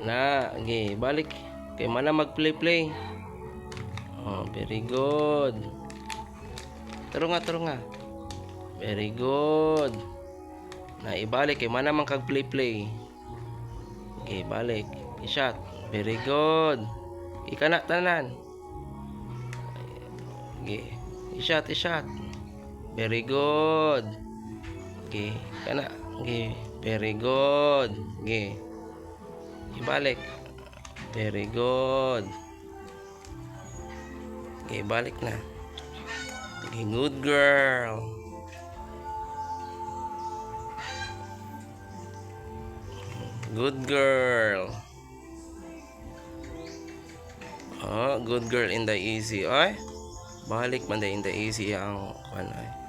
Na, okay, balik. Kay mana mag-play. Oh, very good. Taro nga. Very good. Na ibalik kay mana man kag play. Okay, balik. I-shot. Very good. Ika na tanan. Okay. I-shot. Very good. Okay, kana. Okay, very good. Okay. Ibalik. Very good. Okay, balik na. Okay, good girl. Good girl. Oh, good girl in the easy. Ay, balik man in the easy ang kuan ay.